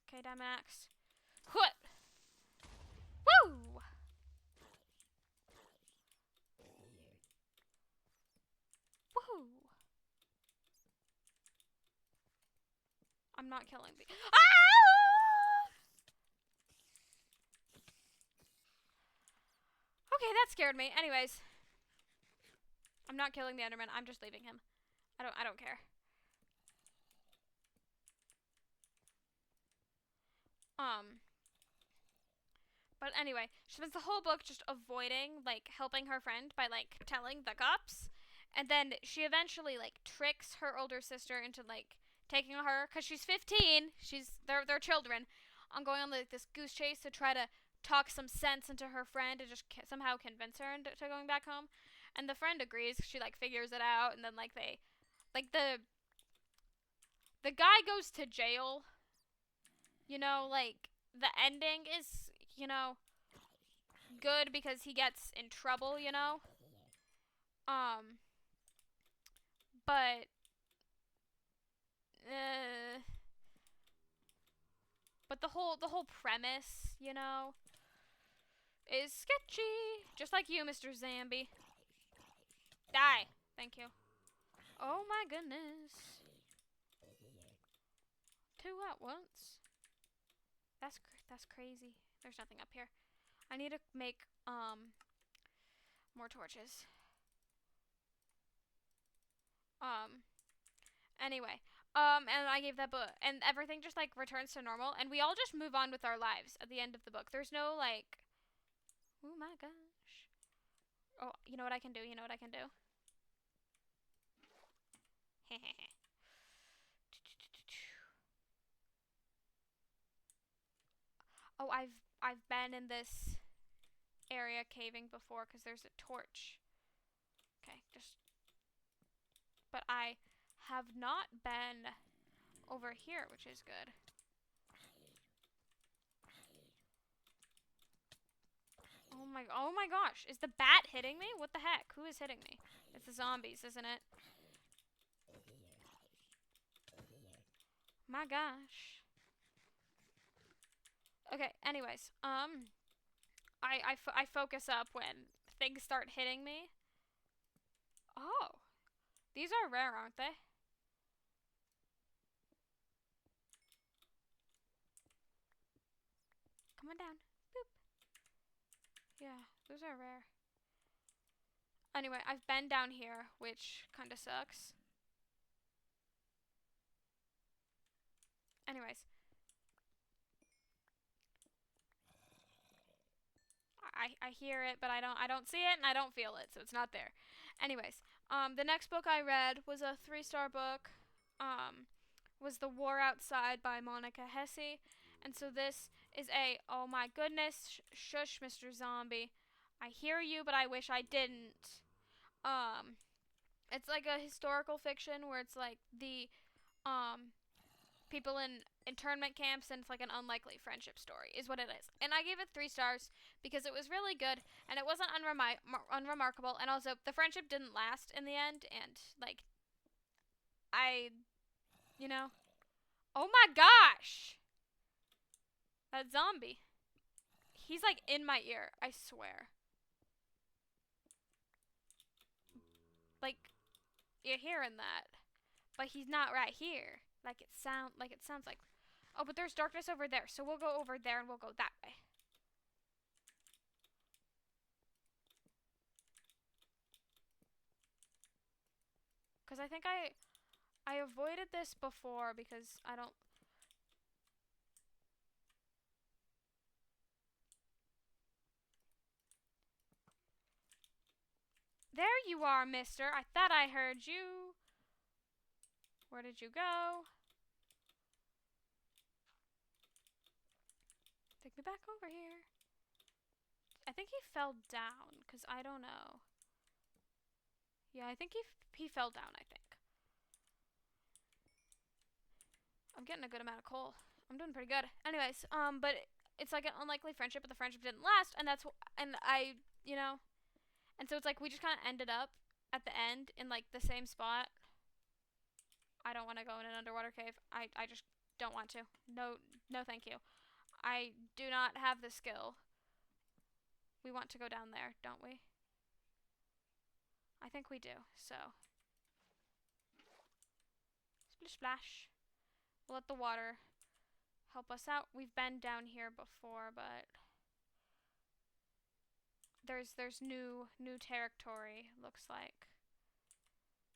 Okay, Dynamax. What? Woo! Woo! I'm not killing the. Ah! Okay, that scared me. Anyways, I'm not killing the Enderman. I'm just leaving him. I don't care. But anyway, she spends the whole book just avoiding like helping her friend by like telling the cops, and then she eventually like tricks her older sister into like taking her because she's 15. They're children, on going on like this goose chase to try to talk some sense into her friend and just somehow convince her into going back home. And the friend agrees. She like figures it out, and then like they like the guy goes to jail. Like the ending is good because he gets in trouble. Um, but uh, but the whole premise, is sketchy. Just like you, Mr. Zambi. Die. Thank you. Oh my goodness. Two at once. That's crazy. There's nothing up here. I need to make more torches. Um Anyway, and I gave that book, and everything just like returns to normal, and we all just move on with our lives at the end of the book. There's no like, oh my gosh. Oh, you know what I can do? You know what I can do? Oh, I've been in this area caving before because there's a torch. Okay, but I have not been over here, which is good. Oh my gosh. Is the bat hitting me? What the heck? Who is hitting me? It's the zombies, isn't it? My gosh. Okay, anyways, I focus up when things start hitting me. Oh, these are rare, aren't they? Come on down. Boop. Yeah, those are rare. Anyway, I've been down here, which kind of sucks. Anyways, I hear it, but I don't see it and I don't feel it, so it's not there. Anyways, the next book I read was a 3-star book. Was The War Outside by Monica Hesse, and so this is a oh my goodness, shush, Mr. Zombie. I hear you, but I wish I didn't. Um, It's like a historical fiction where it's like the um people in internment camps, and it's like an unlikely friendship story is what it is. And I gave it 3 stars because it was really good and it wasn't unremarkable, and also the friendship didn't last in the end, and like I, you know, oh my gosh, that zombie. He's like in my ear, I swear. Like you're hearing that, but he's not right here. Like it sounds like. Oh, but there's darkness over there, so we'll go over there and we'll go that way. Cause I think I avoided this before because I don't. There you are, mister. I thought I heard you. Where did you go? Take me back over here. I think he fell down, because I don't know. Yeah, I think he fell down, I think. I'm getting a good amount of coal. I'm doing pretty good. Anyways, but it's like an unlikely friendship, but the friendship didn't last, and and I, you know, and so it's like we just kind of ended up at the end in like the same spot. I don't want to go in an underwater cave. I just don't want to. No, no, thank you. I do not have the skill. We want to go down there, don't we? I think we do. So, splish splash. We'll let the water help us out. We've been down here before, but there's new territory, looks like.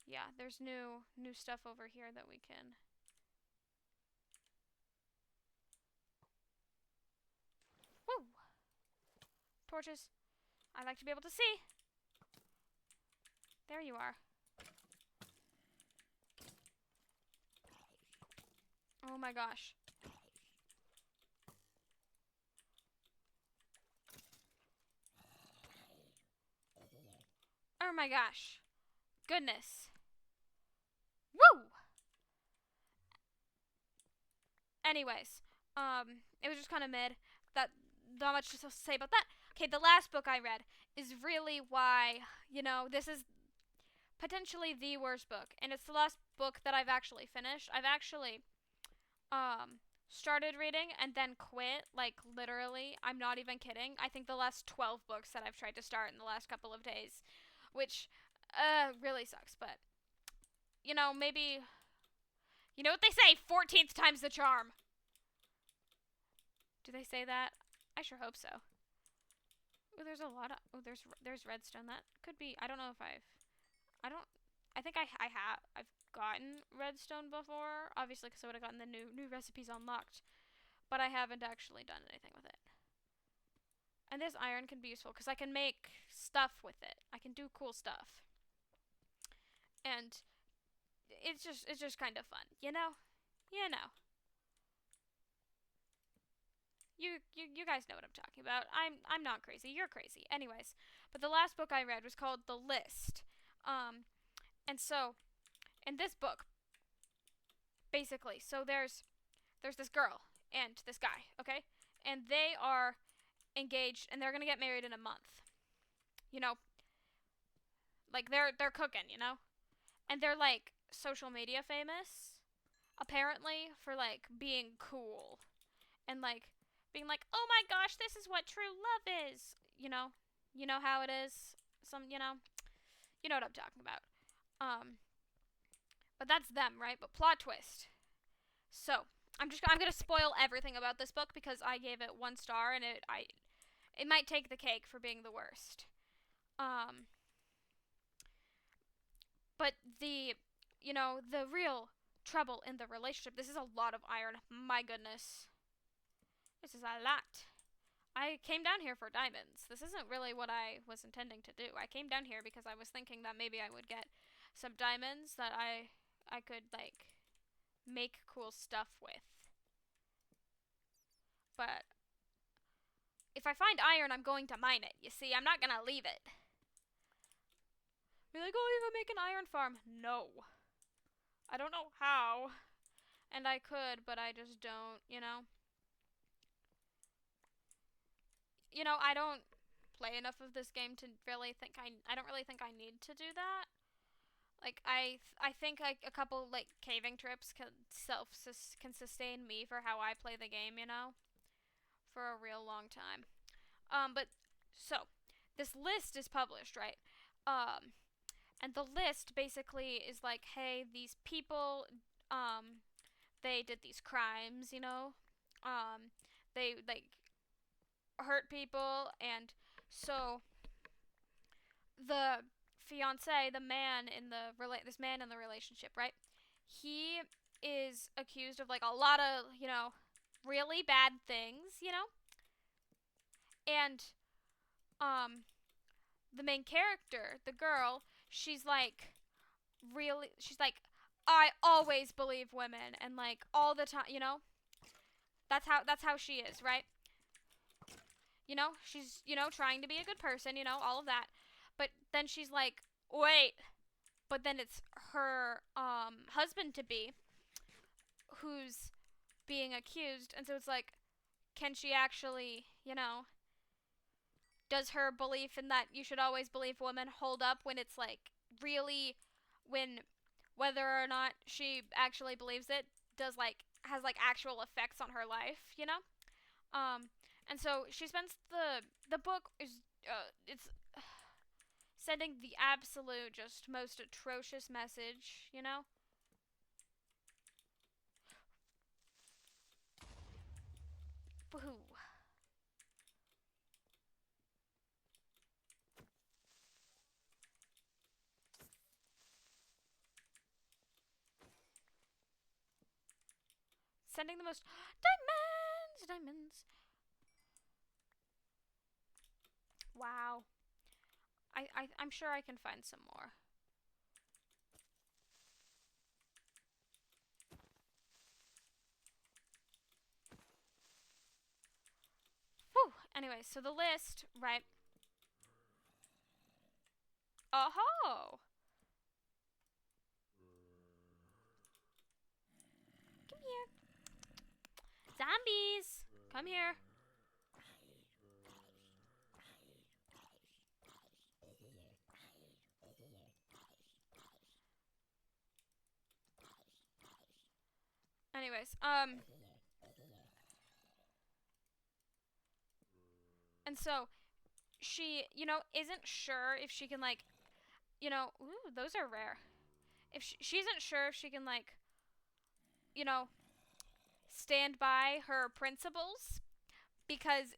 Yeah, there's new stuff over here that we can. Woo! Torches. I like to be able to see. There you are. Oh my gosh. Oh my gosh. Goodness. Woo! Anyways, it was just kind of mid. That not much to say about that. Okay, the last book I read is really why, this is potentially the worst book, and it's the last book that I've actually finished. I've actually started reading and then quit, like literally. I'm not even kidding. I think the last 12 books that I've tried to start in the last couple of days, which really sucks, but maybe you know what they say, 14th time's the charm. Do they say that? I sure hope so. Oh, there's a lot of. Oh, there's redstone. That could be. I don't know if I don't. I think I have. I've gotten redstone before, obviously, because I would have gotten the new recipes unlocked, but I haven't actually done anything with it. And this iron can be useful because I can make stuff with it. I can do cool stuff, and it's just kind of fun, you know. You know. You guys know what I'm talking about. I'm not crazy. You're crazy. Anyways, but the last book I read was called The List. And so in this book, basically, so there's this girl and this guy, okay? And they are engaged and they're going to get married in a month. You know, like they're cooking, And they're like social media famous apparently for like being cool and like being like, "Oh my gosh, this is what true love is." You know how it is. You know what I'm talking about. Um, but that's them, right? But plot twist. So I'm gonna spoil everything about this book because I gave it 1 star and it might take the cake for being the worst. Um, but the real trouble in the relationship. This is a lot of iron. My goodness. This is a lot. I came down here for diamonds. This isn't really what I was intending to do. I came down here because I was thinking that maybe I would get some diamonds that I could like make cool stuff with. But if I find iron, I'm going to mine it. You see, I'm not going to leave it. Be like, oh, you can make an iron farm. No. I don't know how. And I could, but I just don't, you know? You know, I don't play enough of this game to really think I don't really think I need to do that. Like I think like a couple like caving trips can sustain me for how I play the game, you know, for a real long time. But so this list is published, right? Um, and the list basically is like, hey, these people, they did these crimes, you know, they like hurt people, and so the fiance, the man in the this man in the relationship, right? He is accused of like a lot of, you know, really bad things, you know? And um the main character, the girl, she's like I always believe women and like all the time, you know? That's how she is, right? You know, she's, you know, trying to be a good person, you know, all of that. But then she's like, "Wait, but then it's her husband to be who's being accused, and so it's like, can she actually, you know, does her belief in that you should always believe women hold up when it's like really when whether or not she actually believes it does like has like actual effects on her life, you know? um and so she spends the book is it's sending the absolute just most atrocious message, you know? Woohoo. Sending the most diamonds. Wow. I'm sure I can find some more. Whew. Anyway, so the list, right? Oh, come here, zombies. Come here. Anyways, and so she, you know, isn't sure if she can like, you know, ooh, those are rare. If she isn't sure if she can like, you know, stand by her principles because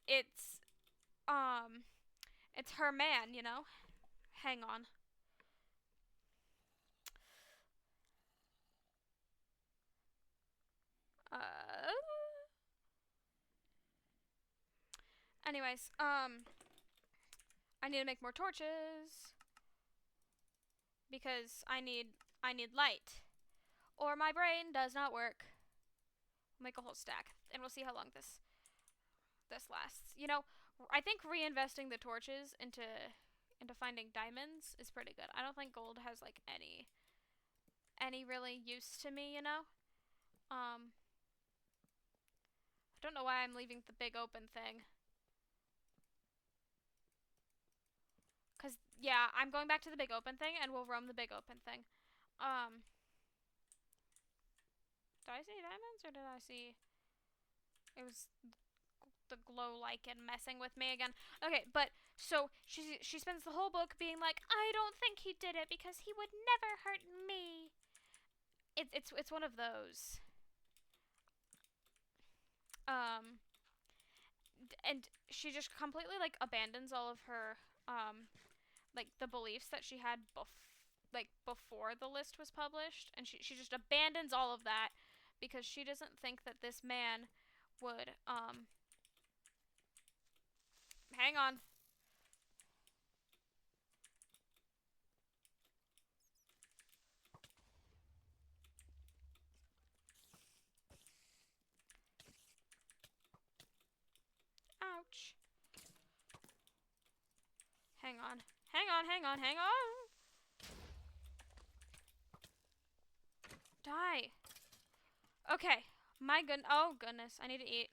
um it's her man, you know. Hang on. Uh anyways, I need to make more torches because I need light or my brain does not work. We'll make a whole stack and we'll see how long this lasts. You know, I think reinvesting the torches into finding diamonds is pretty good. I don't think gold has like any really use to me, you know? I don't know why I'm leaving the big open thing. Cause yeah, I'm going back to the big open thing and we'll roam the big open thing. Um did I see diamonds or did I see it was the glow lichen messing with me again? Okay, but so she spends the whole book being like, I don't think he did it because he would never hurt me. It's one of those. Um and she just completely like abandons all of her like the beliefs that she had like before the list was published, and she just abandons all of that because she doesn't think that this man would hang on. Ouch. Hang on. Hang on. Die. Okay. My good. Oh, goodness. I need to eat.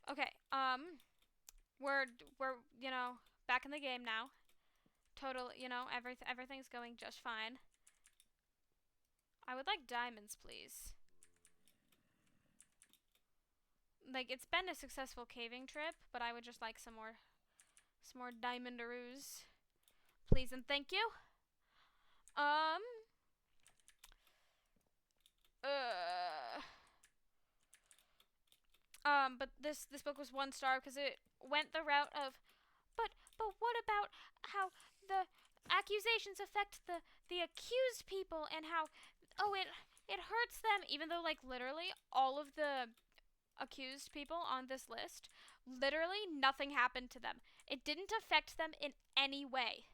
Okay. We're, you know, back in the game now. Total, you know, everything's going just fine. I would like diamonds, please. Like, it's been a successful caving trip, but I would just like some more diamondaroos. Please and thank you. Uh, but this book was 1 star because it went the route of, but what about how the accusations affect the accused people and how, oh, it hurts them, even though, like, literally all of the accused people on this list, literally nothing happened to them. It didn't affect them in any way.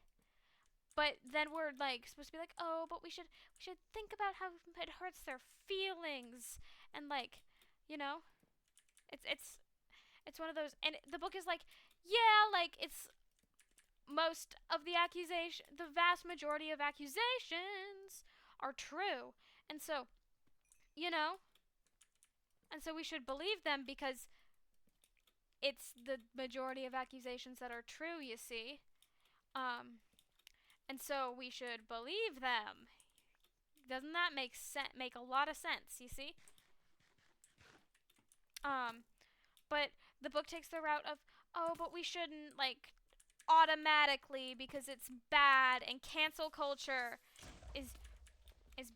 But then we're like supposed to be like, oh, but we should think about how it hurts their feelings, and, like, you know, it's one of those, and the book is like, yeah, like, it's most of the the vast majority of accusations are true, and so, you know, and so we should believe them because it's the majority of accusations that are true, you see. And so we should believe them. Doesn't that make a lot of sense, you see? But the book takes the route of, oh, but we shouldn't, like, automatically, because it's bad and cancel culture is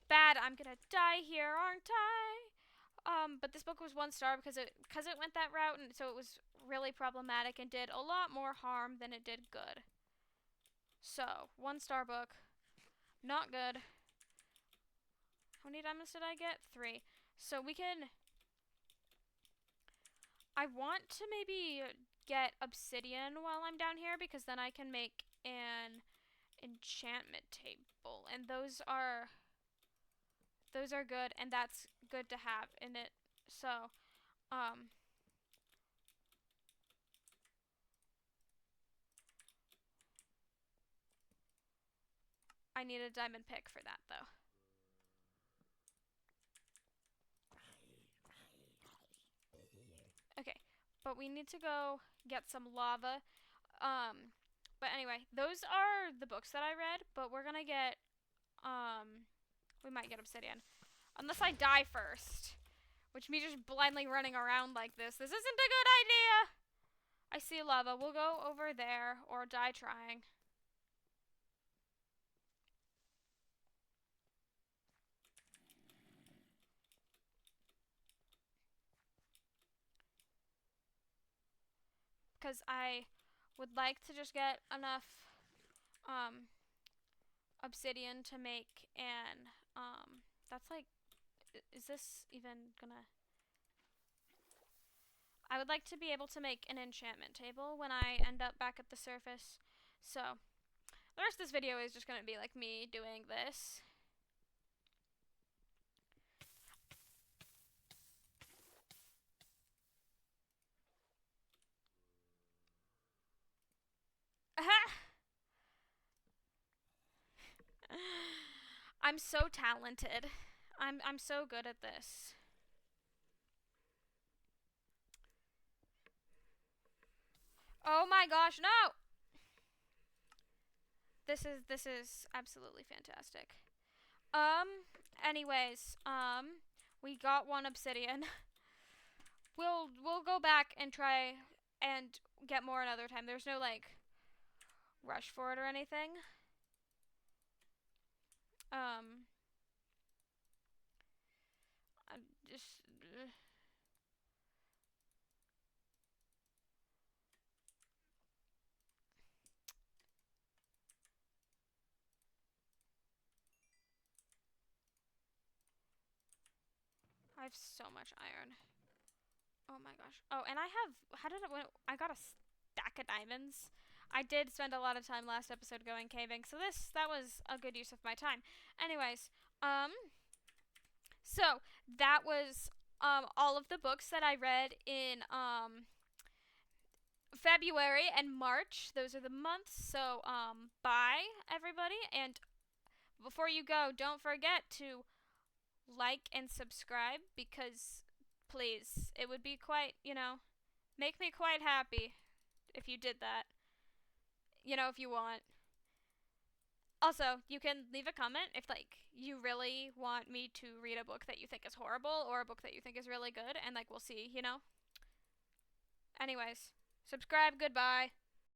bad. I'm gonna die here, aren't I? But this book was 1 star because it went that route, and so it was really problematic and did a lot more harm than it did good. So 1 star book, not good. How many diamonds did I get? 3. So we can. I want to maybe get obsidian while I'm down here, because then I can make an enchantment table, and those are good, and that's good to have in it. So, I need a diamond pick for that, though. Okay, but we need to go get some lava. But anyway, those are the books that I read, but we're gonna get, we might get obsidian. Unless I die first. Which, me just blindly running around like this isn't a good idea! I see lava. We'll go over there, or die trying. Because I would like to just get enough, obsidian to make an, that's like, is this even gonna... I would like to be able to make an enchantment table when I end up back at the surface. So, the rest of this video is just gonna be like me doing this. I'm so talented. I'm so good at this. Oh my gosh, no! This is absolutely fantastic. Anyways, we got 1 obsidian. We'll go back and try and get more another time. There's no, like, rush for it or anything. I'm just... I have so much iron. Oh my gosh. Oh, and I have... How did it... I got a stack of diamonds. I did spend a lot of time last episode going caving, so that was a good use of my time. Anyways, so that was all of the books that I read in February and March. Those are the months. So bye everybody, and before you go, don't forget to like and subscribe because please, it would be quite, make me quite happy if you did that. If you want. Also, you can leave a comment if you really want me to read a book that you think is horrible or a book that you think is really good and we'll see. Anyways, subscribe, goodbye.